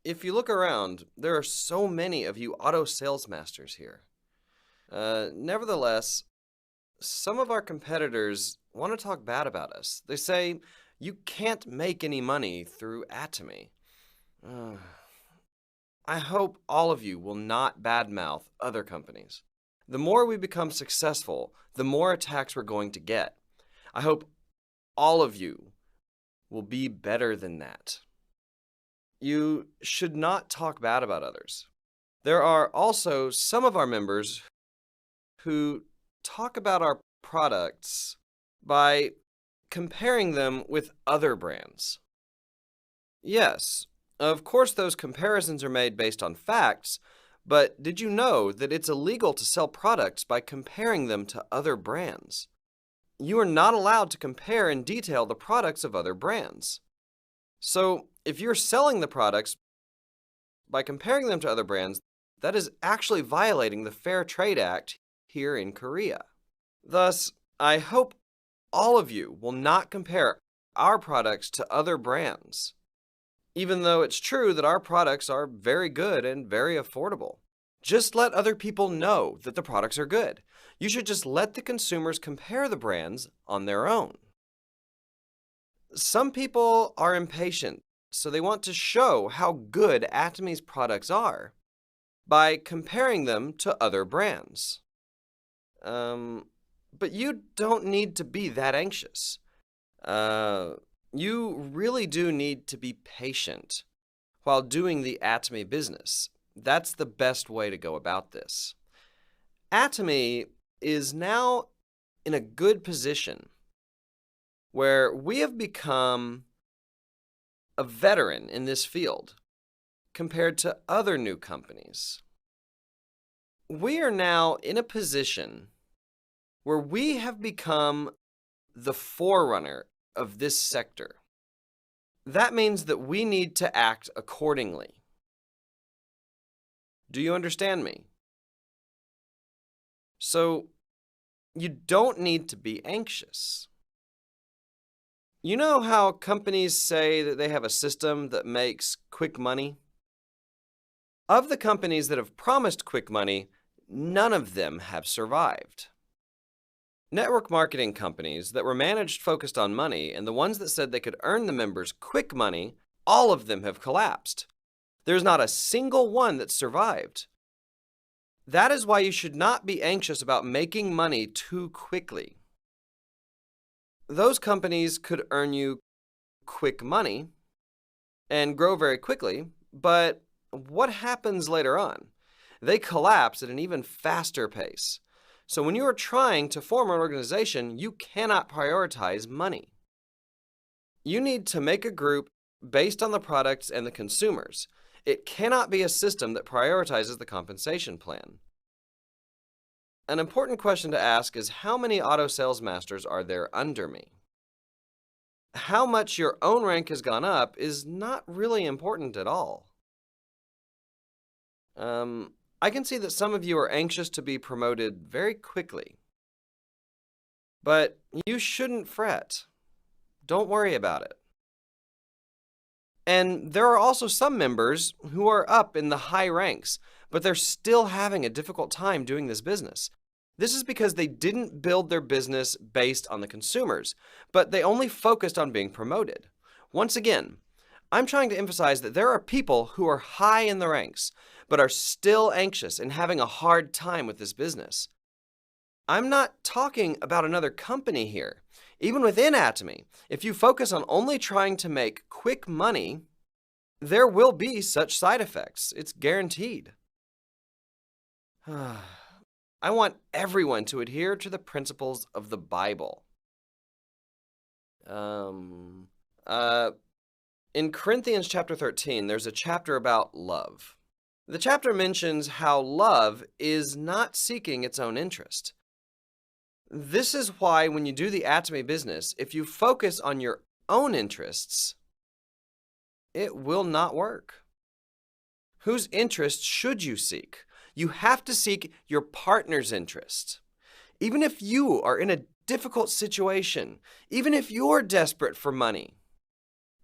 If you look around, there are so many of you auto sales masters here. Nevertheless, some of our competitors want to talk bad about us. They say, you can't make any money through Atomy. I hope all of you will not badmouth other companies. The more we become successful, the more attacks we're going to get. I hope all of you will be better than that. You should not talk bad about others. There are also some of our members who talk about our products by comparing them with other brands. Yes, of course those comparisons are made based on facts, but did you know that it's illegal to sell products by comparing them to other brands? You are not allowed to compare in detail the products of other brands. So, if you're selling the products by comparing them to other brands, that is actually violating the Fair Trade Act here in Korea. Thus, I hope all of you will not compare our products to other brands, even though it's true that our products are very good and very affordable. Just let other people know that the products are good. You should just let the consumers compare the brands on their own. Some people are impatient, so they want to show how good Atomy's products are by comparing them to other brands. But you don't need to be that anxious. You really do need to be patient while doing the Atomy business. That's the best way to go about this. Atomy is now in a good position where we have become a veteran in this field compared to other new companies. We are now in a position where we have become the forerunner of this sector. That means that we need to act accordingly. Do you understand me? So, you don't need to be anxious. You know how companies say that they have a system that makes quick money? Of the companies that have promised quick money, none of them have survived. Network marketing companies that were managed focused on money and the ones that said they could earn the members quick money, all of them have collapsed. There's not a single one that survived. That is why you should not be anxious about making money too quickly. Those companies could earn you quick money and grow very quickly, but what happens later on? They collapse at an even faster pace. So when you are trying to form an organization, you cannot prioritize money. You need to make a group based on the products and the consumers. It cannot be a system that prioritizes the compensation plan. An important question to ask is how many auto sales masters are there under me? How much your own rank has gone up is not really important at all. I can see that some of you are anxious to be promoted very quickly. But you shouldn't fret. Don't worry about it. And there are also some members who are up in the high ranks, but they're still having a difficult time doing this business. This is because they didn't build their business based on the consumers, but they only focused on being promoted. Once again, I'm trying to emphasize that there are people who are high in the ranks, but are still anxious and having a hard time with this business. I'm not talking about another company here. Even within Atomy, if you focus on only trying to make quick money, there will be such side effects. It's guaranteed. I want everyone to adhere to the principles of the Bible. In Corinthians chapter 13, there's a chapter about love. The chapter mentions how love is not seeking its own interest. This is why when you do the Atomy business, if you focus on your own interests, it will not work. Whose interest should you seek? You have to seek your partner's interest. Even if you are in a difficult situation, even if you're desperate for money,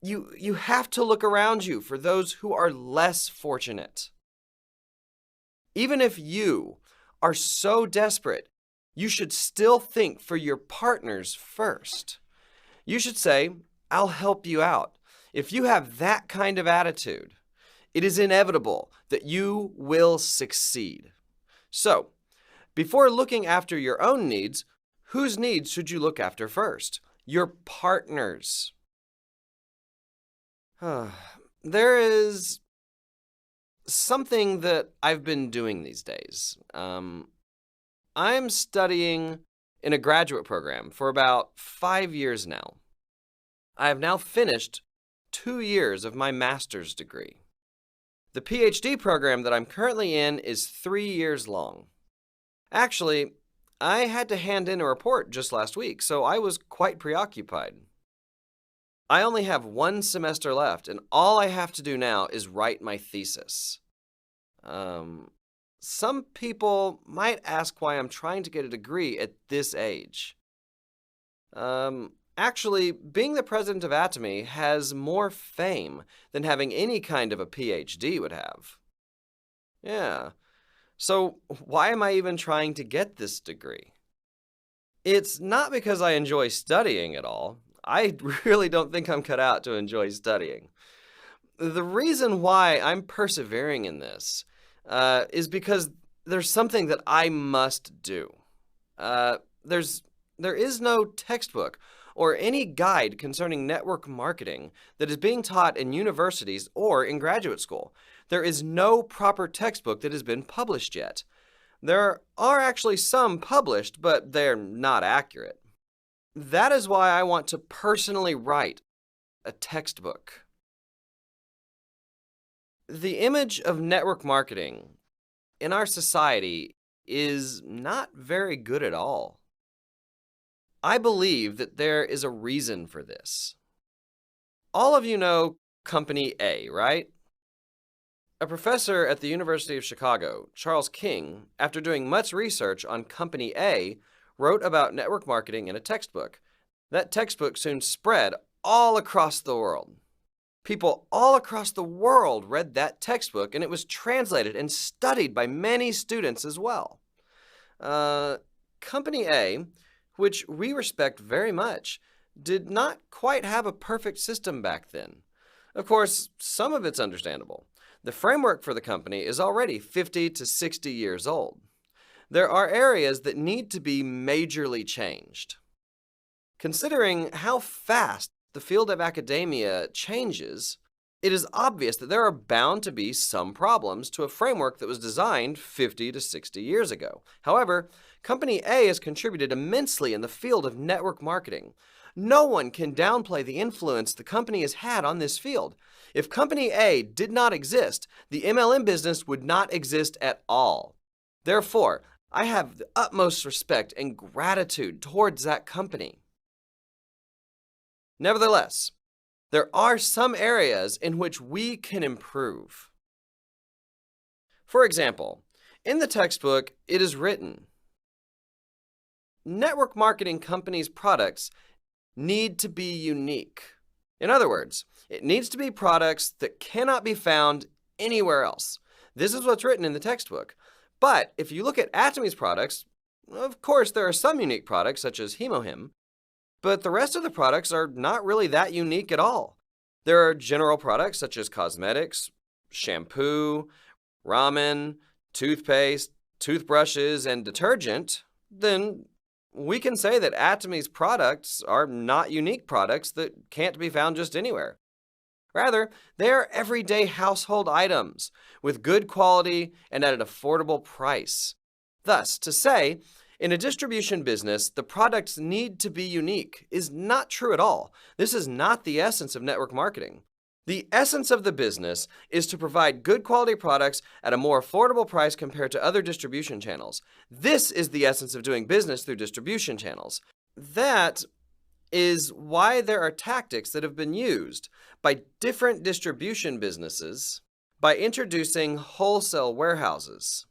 You have to look around you for those who are less fortunate. Even if you are so desperate, you should still think for your partners first. You should say, I'll help you out. If you have that kind of attitude, it is inevitable that you will succeed. So, before looking after your own needs, whose needs should you look after first? Your partner's. There is something that I've been doing these days. I'm studying in a graduate program for about 5 years now. I have now finished 2 years of my master's degree. The PhD program that I'm currently in is 3 years long. Actually, I had to hand in a report just last week, so I was quite preoccupied. I only have 1 semester left, and all I have to do now is write my thesis. Some people might ask why I'm trying to get a degree at this age. Actually, being the president of Atomy has more fame than having any kind of a PhD would have. Yeah. So why am I even trying to get this degree? It's not because I enjoy studying at all. I really don't think I'm cut out to enjoy studying. The reason why I'm persevering in this is because there's something that I must do. There is no textbook or any guide concerning network marketing that is being taught in universities or in graduate school. There is no proper textbook that has been published yet. There are actually some published, but they're not accurate. That is why I want to personally write a textbook. The image of network marketing in our society is not very good at all. I believe that there is a reason for this. All of you know Company A, right? A professor at the University of Chicago, Charles King, after doing much research on Company A, wrote about network marketing in a textbook. That textbook soon spread all across the world. People all across the world read that textbook, and it was translated and studied by many students as well. Company A, which we respect very much, did not quite have a perfect system back then. Of course, some of it's understandable. The framework for the company is already 50 to 60 years old. There are areas that need to be majorly changed. Considering how fast the field of academia changes, it is obvious that there are bound to be some problems to a framework that was designed 50 to 60 years ago. However, Company A has contributed immensely in the field of network marketing. No one can downplay the influence the company has had on this field. If Company A did not exist, the MLM business would not exist at all. Therefore, I have the utmost respect and gratitude towards that company. Nevertheless, there are some areas in which we can improve. For example, in the textbook, it is written, network marketing companies' products need to be unique. In other words, it needs to be products that cannot be found anywhere else. This is what's written in the textbook. But if you look at Atomy's products, of course there are some unique products such as Hemohim, but the rest of the products are not really that unique at all. There are general products such as cosmetics, shampoo, ramen, toothpaste, toothbrushes, and detergent. Then we can say that Atomy's products are not unique products that can't be found just anywhere. Rather, they are everyday household items with good quality and at an affordable price. Thus, to say, in a distribution business, the products need to be unique is not true at all. This is not the essence of network marketing. The essence of the business is to provide good quality products at a more affordable price compared to other distribution channels. This is the essence of doing business through distribution channels. That is why there are tactics that have been used by different distribution businesses by introducing wholesale warehouses,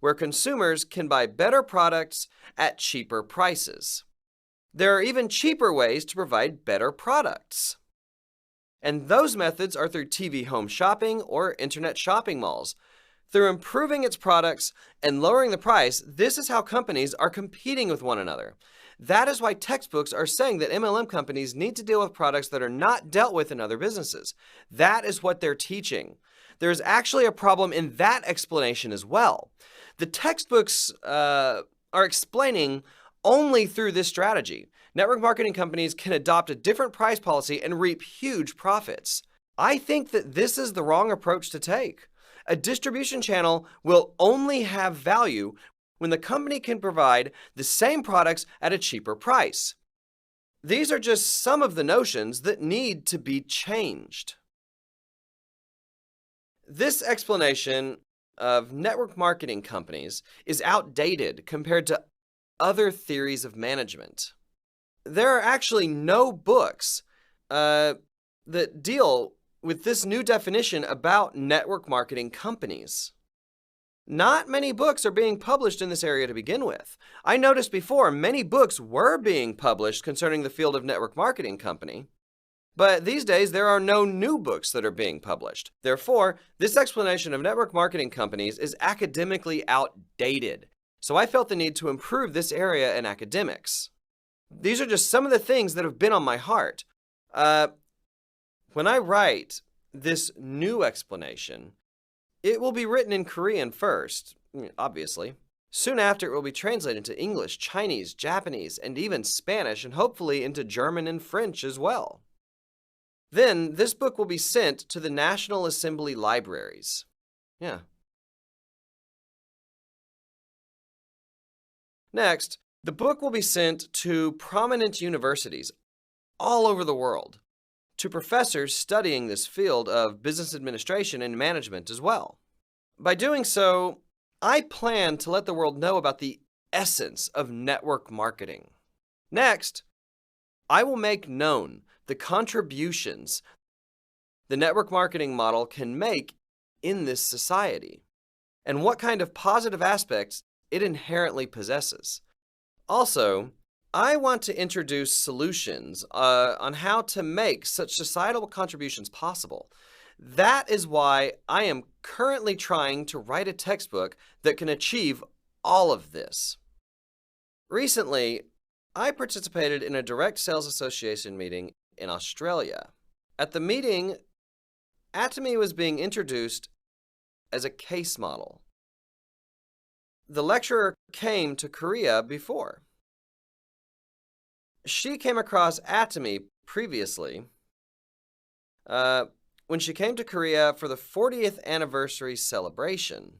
where consumers can buy better products at cheaper prices. There are even cheaper ways to provide better products. And those methods are through TV home shopping or internet shopping malls. Through improving its products and lowering the price, this is how companies are competing with one another. That is why textbooks are saying that MLM companies need to deal with products that are not dealt with in other businesses. That is what they're teaching. There is actually a problem in that explanation as well. The textbooks are explaining only through this strategy. Network marketing companies can adopt a different price policy and reap huge profits. I think that this is the wrong approach to take. A distribution channel will only have value when the company can provide the same products at a cheaper price. These are just some of the notions that need to be changed. This explanation of network marketing companies is outdated compared to other theories of management. There are actually no books that deal with this new definition about network marketing companies. Not many books are being published in this area to begin with. I noticed before many books were being published concerning the field of network marketing company, but these days there are no new books that are being published. Therefore, this explanation of network marketing companies is academically outdated. So I felt the need to improve this area in academics. These are just some of the things that have been on my heart. When I write this new explanation, it will be written in Korean first, obviously. Soon after, it will be translated into English, Chinese, Japanese, and even Spanish, and hopefully into German and French as well. Then, this book will be sent to the National Assembly libraries. Next, the book will be sent to prominent universities all over the world, to professors studying this field of business administration and management as well. By doing so, I plan to let the world know about the essence of network marketing. Next, I will make known the contributions the network marketing model can make in this society and what kind of positive aspects it inherently possesses. Also, I want to introduce solutions on how to make such societal contributions possible. That is why I am currently trying to write a textbook that can achieve all of this. Recently, I participated in a direct sales association meeting in Australia. At the meeting, Atomy was being introduced as a case model. The lecturer came to Korea before. She came across Atomy previously when she came to Korea for the 40th anniversary celebration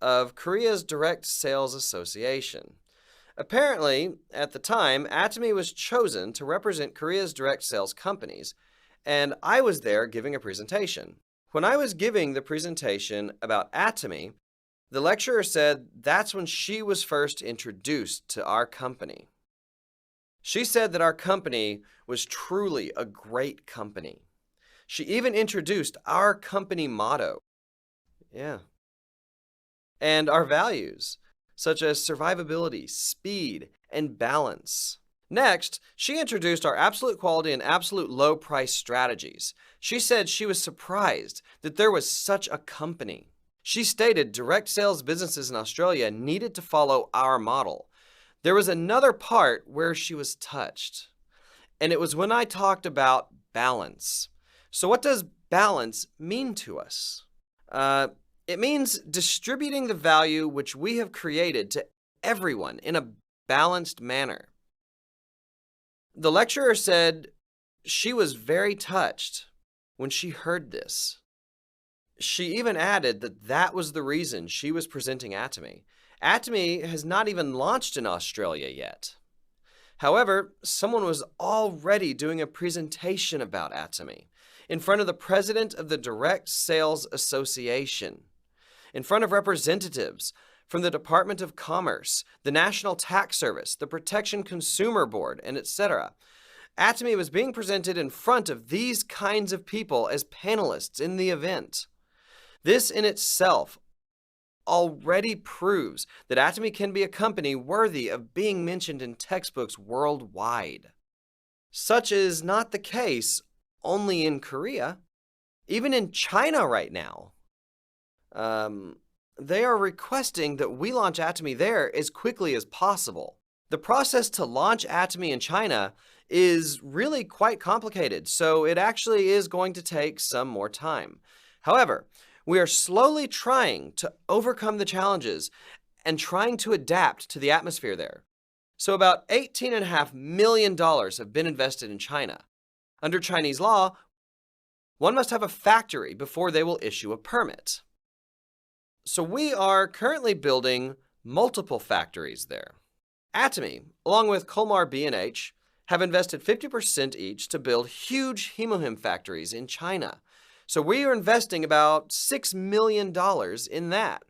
of Korea's Direct Sales Association. Apparently, at the time, Atomy was chosen to represent Korea's direct sales companies, and I was there giving a presentation. When I was giving the presentation about Atomy, the lecturer said that's when she was first introduced to our company. She said that our company was truly a great company. She even introduced our company motto. And our values, such as survivability, speed, and balance. Next, she introduced our absolute quality and absolute low price strategies. She said she was surprised that there was such a company. She stated direct sales businesses in Australia needed to follow our model. There was another part where she was touched, and it was when I talked about balance. So what does balance mean to us? It means distributing the value which we have created to everyone in a balanced manner. The lecturer said she was very touched when she heard this. She even added that that was the reason she was presenting Atomy. Atomy has not even launched in Australia yet. However, someone was already doing a presentation about Atomy in front of the president of the Direct Sales Association, in front of representatives from the Department of Commerce, the National Tax Service, the Protection Consumer Board, and etc. Atomy was being presented in front of these kinds of people as panelists in the event. This in itself already proves that Atomy can be a company worthy of being mentioned in textbooks worldwide. Such is not the case only in Korea. Even in China right now, they are requesting that we launch Atomy there as quickly as possible. The process to launch Atomy in China is really quite complicated, so it actually is going to take some more time. However, we are slowly trying to overcome the challenges and trying to adapt to the atmosphere there. So about $18.5 million have been invested in China. Under Chinese law, one must have a factory before they will issue a permit. So we are currently building multiple factories there. Atomy, along with Colmar B&H, have invested 50% each to build huge hemohim factories in China. So we are investing about $6 million in that.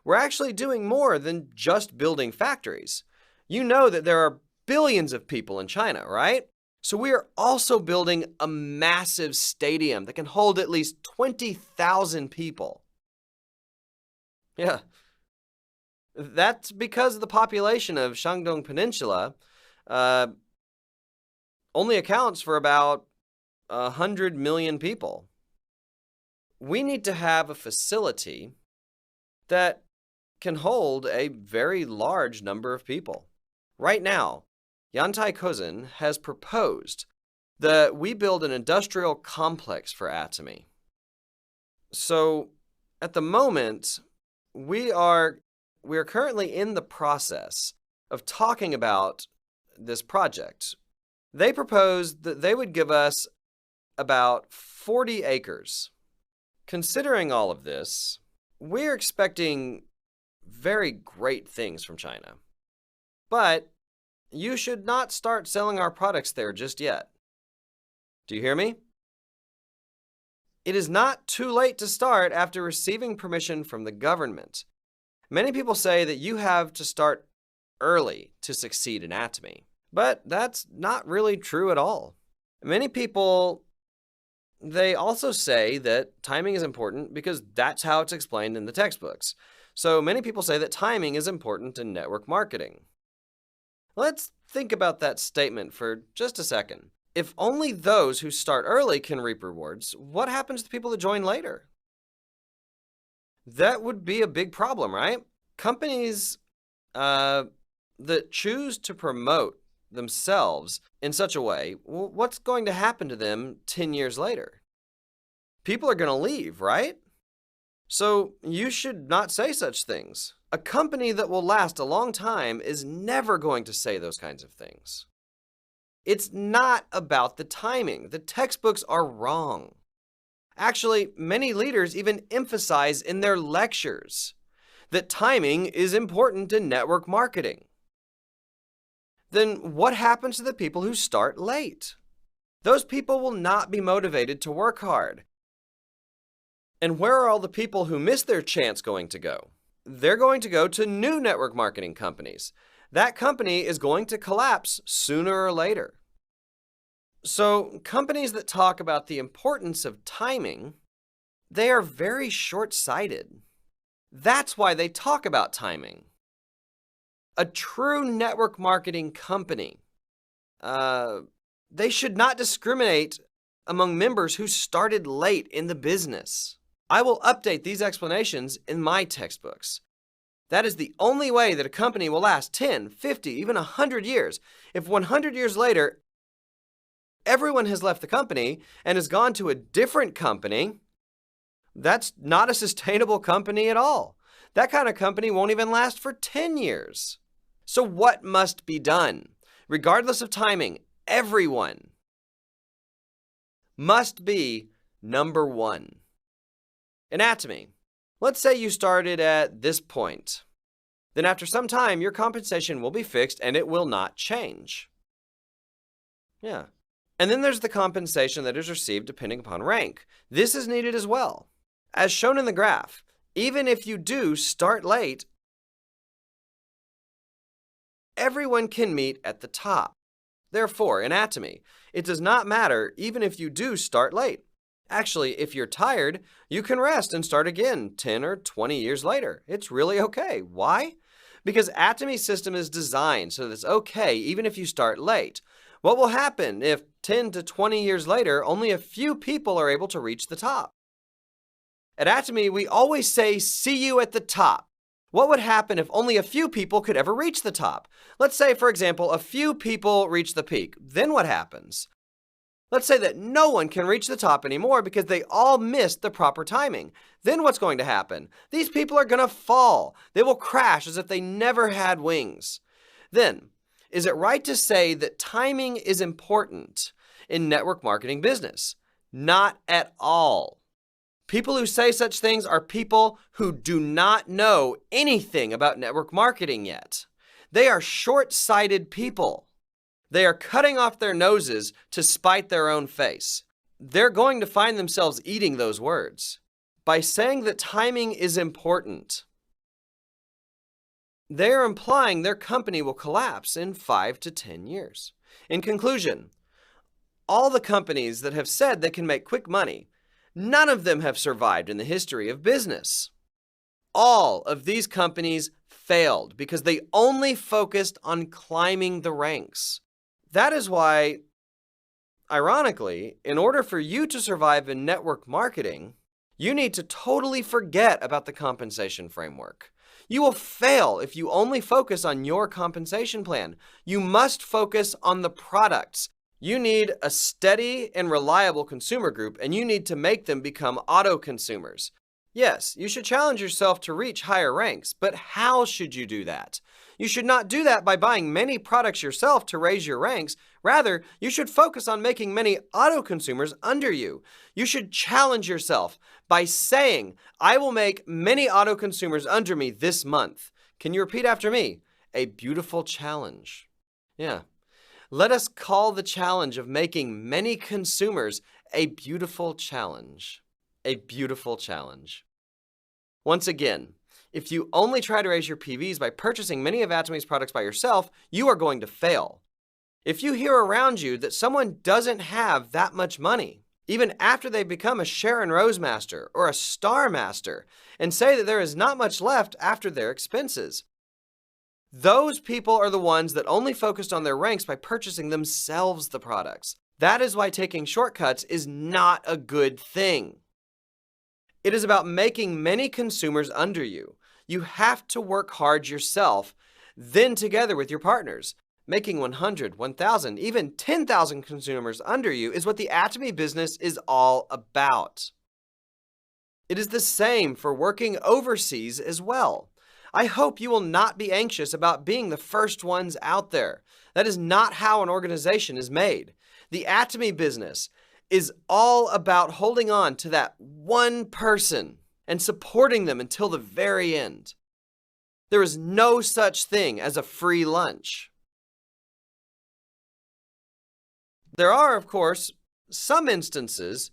We're actually doing more than just building factories. You know that there are billions of people in China, right? So we are also building a massive stadium that can hold at least 20,000 people. Yeah. That's because the population of Shandong Peninsula only accounts for about 100 million people. We need to have a facility that can hold a very large number of people. Right now, Yantai Kozin has proposed that we build an industrial complex for Atomy. So, at the moment, we are currently in the process of talking about this project. They proposed that they would give us about 40 acres. Considering all of this, we're expecting very great things from China. But you should not start selling our products there just yet. Do you hear me? It is not too late to start after receiving permission from the government. Many people say that you have to start early to succeed in Atomy, but that's not really true at all. Many people, they also say that timing is important because that's how it's explained in the textbooks. So many people say that timing is important in network marketing. Let's think about that statement for just a second. If only those who start early can reap rewards, what happens to people that join later? That would be a big problem, right? Companies that choose to promote themselves in such a way, well, what's going to happen to them 10 years later? People are going to leave, right? So you should not say such things. A company that will last a long time is never going to say those kinds of things. It's not about the timing. The textbooks are wrong. Actually, many leaders even emphasize in their lectures that timing is important in network marketing. Then what happens to the people who start late? Those people will not be motivated to work hard. And where are all the people who miss their chance going to go? They're going to go to new network marketing companies. That company is going to collapse sooner or later. So companies that talk about the importance of timing, they are very short-sighted. That's why they talk about timing. A true network marketing company, they should not discriminate among members who started late in the business. I will update these explanations in my textbooks. That is the only way that a company will last 10, 50, even 100 years. If 100 years later, everyone has left the company and has gone to a different company, that's not a sustainable company at all. That kind of company won't even last for 10 years. So what must be done? Regardless of timing, everyone must be number one. In Atomy, let's say you started at this point. Then after some time, your compensation will be fixed and it will not change. Yeah. And then there's the compensation that is received depending upon rank. This is needed as well. As shown in the graph, even if you do start late, everyone can meet at the top. Therefore, in Atomy, it does not matter even if you do start late. Actually, if you're tired, you can rest and start again 10 or 20 years later. It's really okay. Why? Because Atomy's system is designed so that it's okay even if you start late. What will happen if 10 to 20 years later, only a few people are able to reach the top. At Atomy, we always say, see you at the top. What would happen if only a few people could ever reach the top? Let's say, for example, a few people reach the peak. Then what happens? Let's say that no one can reach the top anymore because they all missed the proper timing. Then what's going to happen? These people are going to fall. They will crash as if they never had wings. Then, is it right to say that timing is important in network marketing business? Not at all. People who say such things are people who do not know anything about network marketing yet. They are short-sighted people. They are cutting off their noses to spite their own face. They're going to find themselves eating those words. By saying that timing is important, they're implying their company will collapse in 5 to 10 years. In conclusion, all the companies that have said they can make quick money, none of them have survived in the history of business. All of these companies failed because they only focused on climbing the ranks. That is why, ironically, in order for you to survive in network marketing, you need to totally forget about the compensation framework. You will fail if you only focus on your compensation plan. You must focus on the products. You need a steady and reliable consumer group, and you need to make them become auto consumers. Yes, you should challenge yourself to reach higher ranks, but how should you do that? You should not do that by buying many products yourself to raise your ranks. Rather, you should focus on making many auto consumers under you. You should challenge yourself by saying, I will make many auto consumers under me this month. Can you repeat after me? A beautiful challenge. Yeah. Let us call the challenge of making many consumers a beautiful challenge. A beautiful challenge. Once again, if you only try to raise your PVs by purchasing many of Atomy's products by yourself, you are going to fail. If you hear around you that someone doesn't have that much money, even after they become a Sharon Rose Master or a Star Master, and say that there is not much left after their expenses, those people are the ones that only focused on their ranks by purchasing themselves the products. That is why taking shortcuts is not a good thing. It is about making many consumers under you. You have to work hard yourself, then together with your partners. Making 100, 1,000, even 10,000 consumers under you is what the Atomy business is all about. It is the same for working overseas as well. I hope you will not be anxious about being the first ones out there. That is not how an organization is made. The Atomy business is all about holding on to that one person and supporting them until the very end. There is no such thing as a free lunch. There are, of course, some instances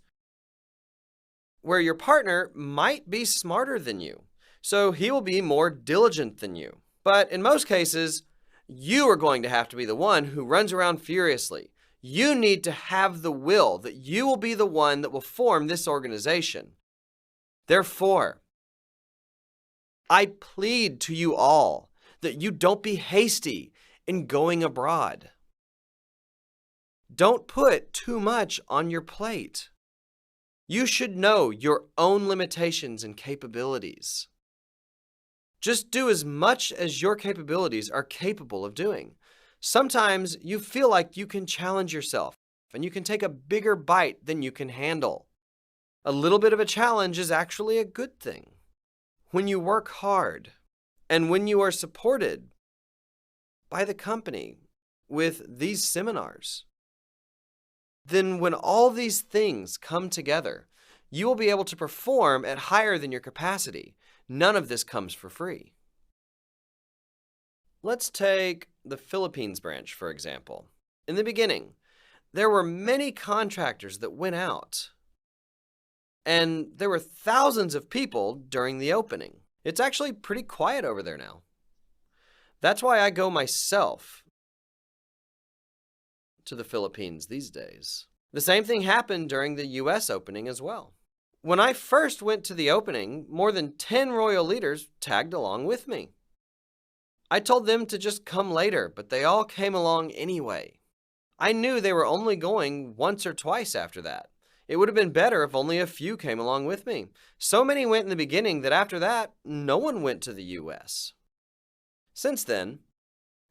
where your partner might be smarter than you, so he will be more diligent than you. But in most cases, you are going to have to be the one who runs around furiously. You need to have the will that you will be the one that will form this organization. Therefore, I plead to you all that you don't be hasty in going abroad. Don't put too much on your plate. You should know your own limitations and capabilities. Just do as much as your capabilities are capable of doing. Sometimes you feel like you can challenge yourself and you can take a bigger bite than you can handle. A little bit of a challenge is actually a good thing. When you work hard and when you are supported by the company with these seminars, then when all these things come together, you will be able to perform at higher than your capacity. None of this comes for free. Let's take the Philippines branch, for example. In the beginning, there were many contractors that went out, and there were thousands of people during the opening. It's actually pretty quiet over there now. That's why I go myself to the Philippines these days. The same thing happened during the US opening as well. When I first went to the opening, more than 10 royal leaders tagged along with me. I told them to just come later, but they all came along anyway. I knew they were only going once or twice after that. It would have been better if only a few came along with me. So many went in the beginning that after that, no one went to the US. Since then,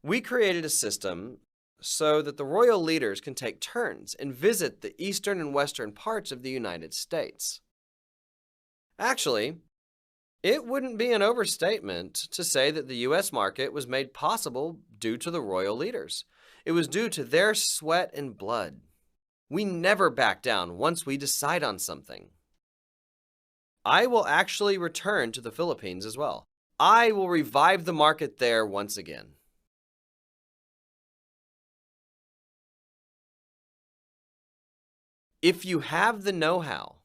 we created a system so that the royal leaders can take turns and visit the eastern and western parts of the United States. Actually, it wouldn't be an overstatement to say that the US market was made possible due to the royal leaders. It was due to their sweat and blood. We never back down once we decide on something. I will actually return to the Philippines as well. I will revive the market there once again. If you have the know-how,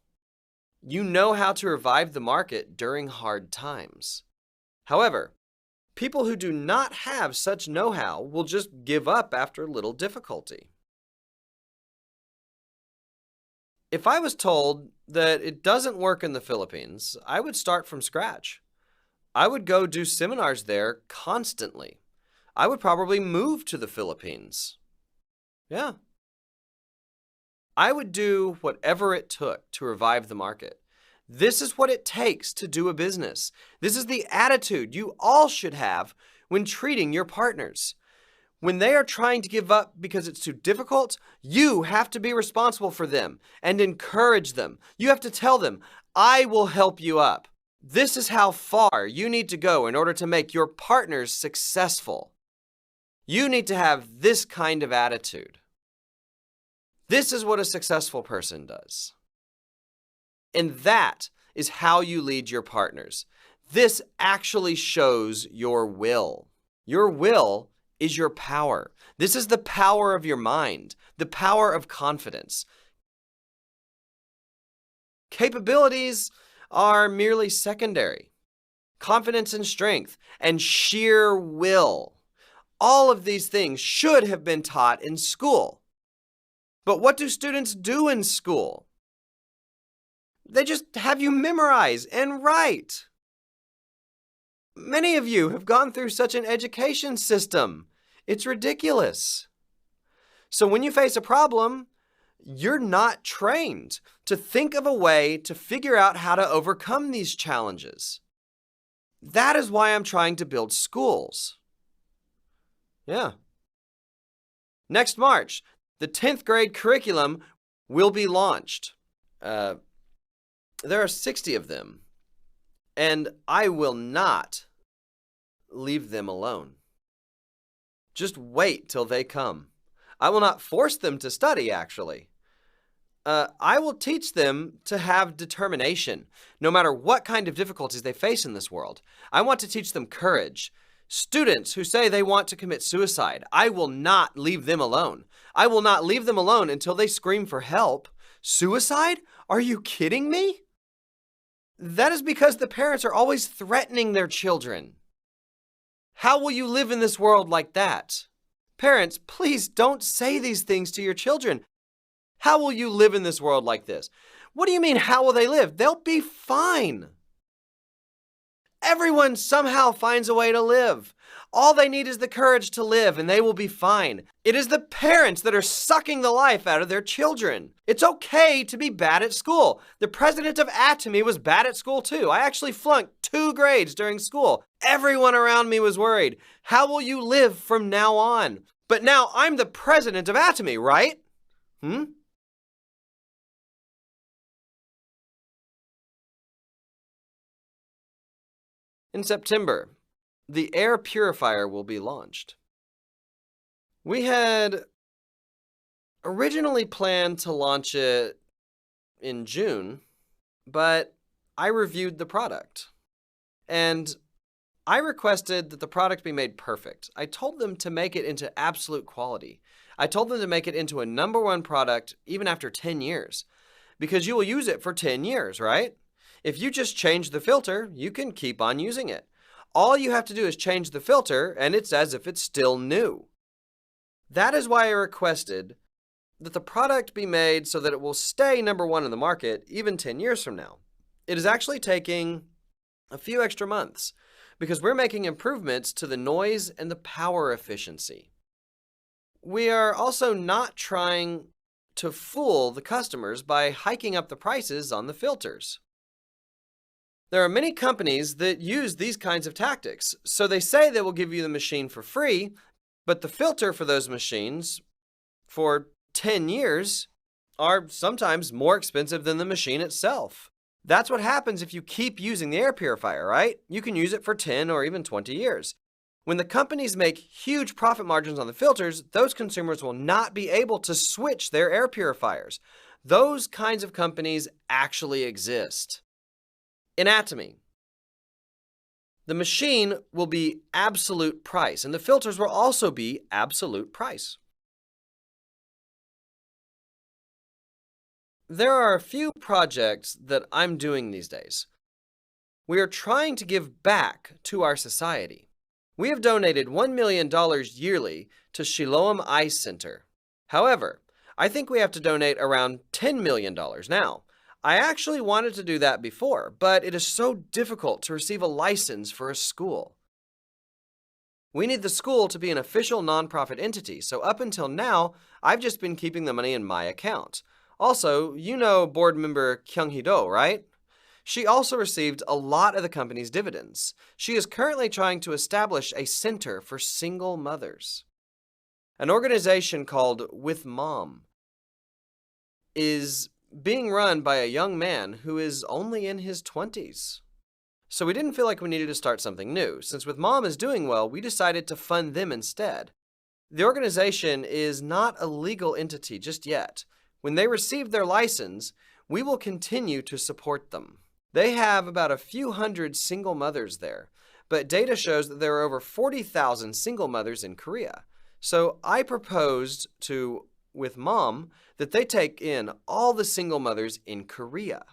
you know how to revive the market during hard times. However, people who do not have such know-how will just give up after little difficulty. If I was told that it doesn't work in the Philippines, I would start from scratch. I would go do seminars there constantly. I would probably move to the Philippines. Yeah. I would do whatever it took to revive the market. This is what it takes to do a business. This is the attitude you all should have when treating your partners. When they are trying to give up because it's too difficult, you have to be responsible for them and encourage them. You have to tell them, I will help you up. This is how far you need to go in order to make your partners successful. You need to have this kind of attitude. This is what a successful person does. And that is how you lead your partners. This actually shows your will. Your will is your power. This is the power of your mind, the power of confidence. Capabilities are merely secondary. Confidence and strength and sheer will. All of these things should have been taught in school. But what do students do in school? They just have you memorize and write. Many of you have gone through such an education system. It's ridiculous. So when you face a problem, you're not trained to think of a way to figure out how to overcome these challenges. That is why I'm trying to build schools. Yeah. Next March, the 10th grade curriculum will be launched. There are 60 of them, and I will not leave them alone. Just wait till they come. I will not force them to study, actually. I will teach them to have determination, no matter what kind of difficulties they face in this world. I want to teach them courage. Students who say they want to commit suicide, I will not leave them alone. I will not leave them alone until they scream for help. Suicide? Are you kidding me? That is because the parents are always threatening their children. How will you live in this world like that? Parents, please don't say these things to your children. How will you live in this world like this? What do you mean, how will they live? They'll be fine. Everyone somehow finds a way to live. All they need is the courage to live, and they will be fine. It is the parents that are sucking the life out of their children. It's okay to be bad at school. The president of Atomy was bad at school too. I actually flunked 2 grades during school. Everyone around me was worried. How will you live from now on? But now I'm the president of Atomy, right? In September, the air purifier will be launched. We had originally planned to launch it in June, but I reviewed the product and I requested that the product be made perfect. I told them to make it into absolute quality. I told them to make it into a #1 product even after 10 years, because you will use it for 10 years, right? If you just change the filter, you can keep on using it. All you have to do is change the filter, and it's as if it's still new. That is why I requested that the product be made so that it will stay #1 in the market even 10 years from now. It is actually taking a few extra months because we're making improvements to the noise and the power efficiency. We are also not trying to fool the customers by hiking up the prices on the filters. There are many companies that use these kinds of tactics. So they say they will give you the machine for free, but the filter for those machines for 10 years are sometimes more expensive than the machine itself. That's what happens if you keep using the air purifier, right? You can use it for 10 or even 20 years. When the companies make huge profit margins on the filters, those consumers will not be able to switch their air purifiers. Those kinds of companies actually exist. In Atomy, the machine will be absolute price, and the filters will also be absolute price. There are a few projects that I'm doing these days. We are trying to give back to our society. We have donated $1 million yearly to Siloam Eye Center. However, I think we have to donate around $10 million now. I actually wanted to do that before, but it is so difficult to receive a license for a school. We need the school to be an official nonprofit entity, so up until now, I've just been keeping the money in my account. Also, you know board member Kyung-hee-do, right? She also received a lot of the company's dividends. She is currently trying to establish a center for single mothers. An organization called With Mom is being run by a young man who is only in his 20s. So we didn't feel like we needed to start something new. Since With Mom is doing well, we decided to fund them instead. The organization is not a legal entity just yet. When they receive their license, we will continue to support them. They have about a few hundred single mothers there, but data shows that there are over 40,000 single mothers in Korea. So I proposed to With Mom that they take in all the single mothers in Korea.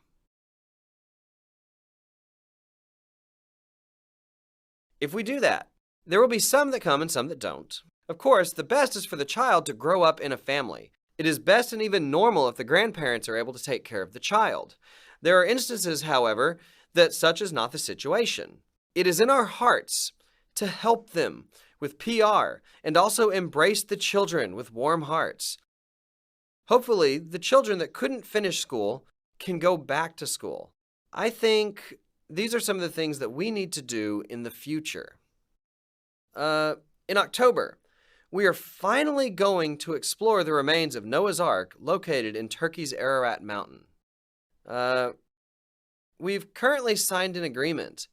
If we do that, there will be some that come and some that don't. Of course, the best is for the child to grow up in a family. It is best and even normal if the grandparents are able to take care of the child. There are instances, however, that such is not the situation. It is in our hearts to help them with PR and also embrace the children with warm hearts. Hopefully, the children that couldn't finish school can go back to school. I think these are some of the things that we need to do in the future. In October, we are finally going to explore the remains of Noah's Ark located in Turkey's Ararat Mountain. We've currently signed an agreement,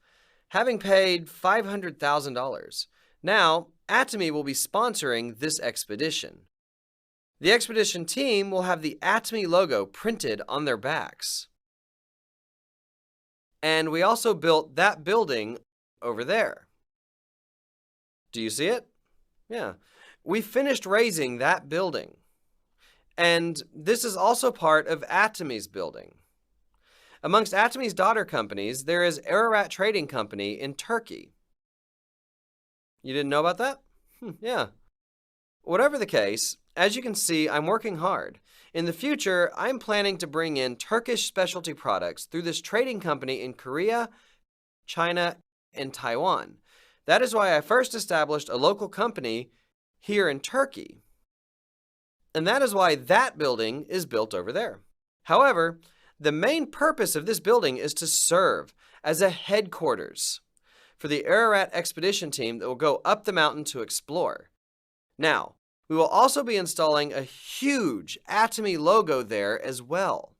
having paid $500,000. Now, Atomy will be sponsoring this expedition. The expedition team will have the Atomy logo printed on their backs. And we also built that building over there. Do you see it? Yeah. We finished raising that building. And this is also part of Atomy's building. Amongst Atomy's daughter companies, there is Ararat Trading Company in Turkey. You didn't know about that? Yeah. Whatever the case, as you can see, I'm working hard. In the future, I'm planning to bring in Turkish specialty products through this trading company in Korea, China, and Taiwan. That is why I first established a local company here in Turkey. And that is why that building is built over there. However, the main purpose of this building is to serve as a headquarters for the Ararat expedition team that will go up the mountain to explore. Now, we will also be installing a huge Atomy logo there as well.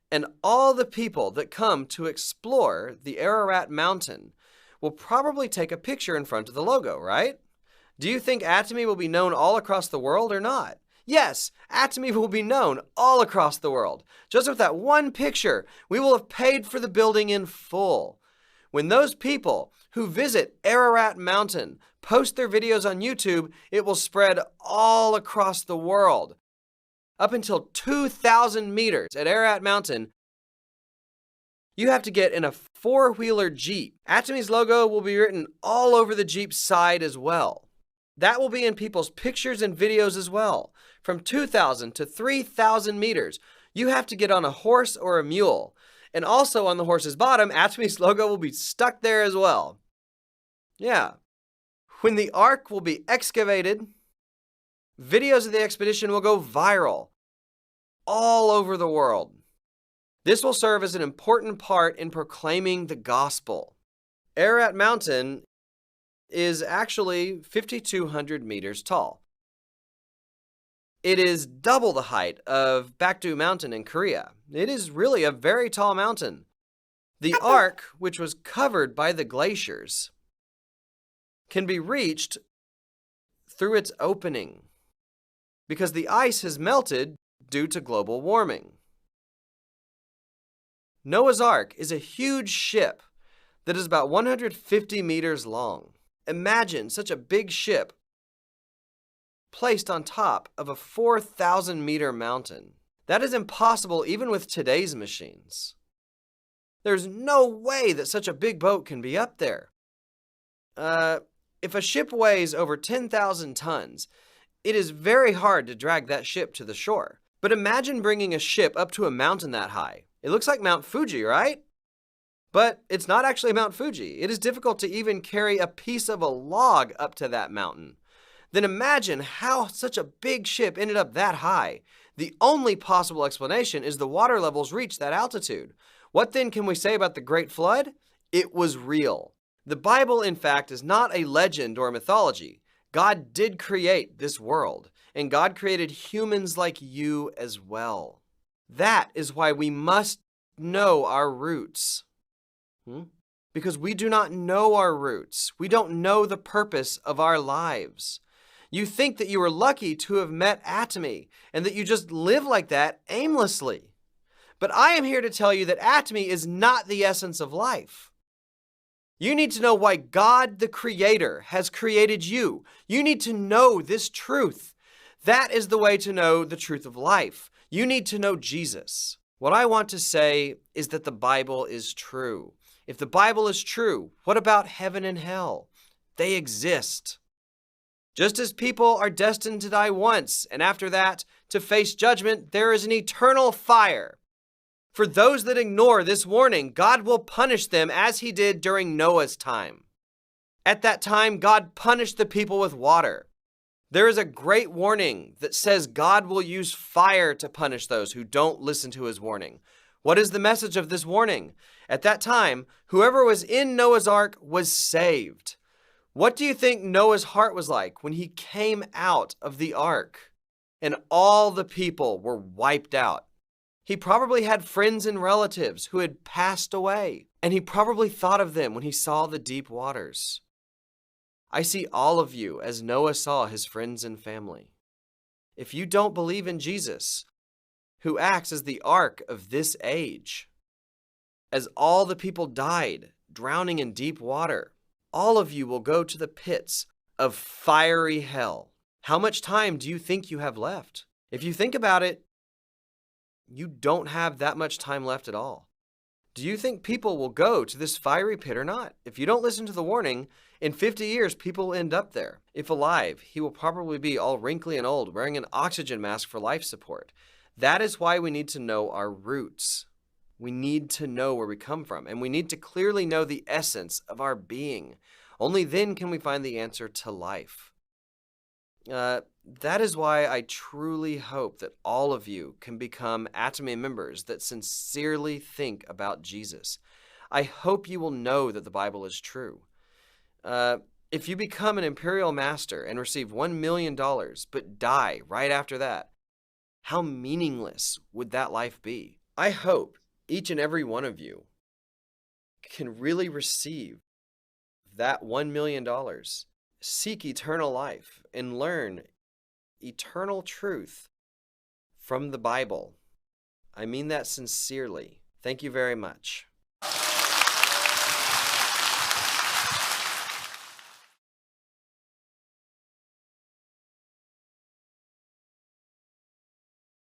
And all the people that come to explore the Ararat Mountain will probably take a picture in front of the logo, right? Do you think Atomy will be known all across the world or not? Yes, Atomy will be known all across the world. Just with that one picture, we will have paid for the building in full. When those people who visit Ararat Mountain post their videos on YouTube, it will spread all across the world. Up until 2,000 meters at Ararat Mountain, you have to get in a four-wheeler Jeep. Atomy's logo will be written all over the Jeep's side as well. That will be in people's pictures and videos as well. From 2,000 to 3,000 meters, you have to get on a horse or a mule. And also on the horse's bottom, Atomy's logo will be stuck there as well. Yeah. When the Ark will be excavated, Videos of the expedition will go viral all over the world. This will serve as an important part in proclaiming the gospel. Ararat Mountain is actually 5,200 meters tall. It is double the height of Bakdu Mountain in Korea. It is really a very tall mountain. The ark, which was covered by the glaciers, can be reached through its opening because the ice has melted due to global warming. Noah's Ark is a huge ship that is about 150 meters long. Imagine such a big ship placed on top of a 4,000-meter mountain. That is impossible even with today's machines. There's no way that such a big boat can be up there. If a ship weighs over 10,000 tons, it is very hard to drag that ship to the shore. But imagine bringing a ship up to a mountain that high. It looks like Mount Fuji, right? But it's not actually Mount Fuji. It is difficult to even carry a piece of a log up to that mountain. Then imagine how such a big ship ended up that high. The only possible explanation is the water levels reached that altitude. What then can we say about the Great Flood? It was real. The Bible, in fact, is not a legend or mythology. God did create this world, and God created humans like you as well. That is why we must know our roots. Because we do not know our roots. We don't know the purpose of our lives. You think that you are lucky to have met Atomy and that you just live like that aimlessly. But I am here to tell you that Atomy is not the essence of life. You need to know why God, the Creator, has created you. You need to know this truth. That is the way to know the truth of life. You need to know Jesus. What I want to say is that the Bible is true. If the Bible is true, what about heaven and hell? They exist. Just as people are destined to die once, and after that, to face judgment, there is an eternal fire. For those that ignore this warning, God will punish them as he did during Noah's time. At that time, God punished the people with water. There is a great warning that says God will use fire to punish those who don't listen to his warning. What is the message of this warning? At that time, whoever was in Noah's ark was saved. What do you think Noah's heart was like when he came out of the ark and all the people were wiped out? He probably had friends and relatives who had passed away, and he probably thought of them when he saw the deep waters. I see all of you as Noah saw his friends and family. If you don't believe in Jesus, who acts as the ark of this age, as all the people died, drowning in deep water, all of you will go to the pits of fiery hell. How much time do you think you have left? If you think about it, you don't have that much time left at all. Do you think people will go to this fiery pit or not? If you don't listen to the warning, in 50 years, people will end up there. If alive, he will probably be all wrinkly and old, wearing an oxygen mask for life support. That is why we need to know our roots. We need to know where we come from, and we need to clearly know the essence of our being. Only then can we find the answer to life. That is why I truly hope that all of you can become Atomy members that sincerely think about Jesus. I hope you will know that the Bible is true. If you become an imperial master and receive $1 million but die right after that, how meaningless would that life be? I hope each and every one of you can really receive that $1 million, seek eternal life, and learn eternal truth from the Bible. I mean that sincerely. Thank you very much.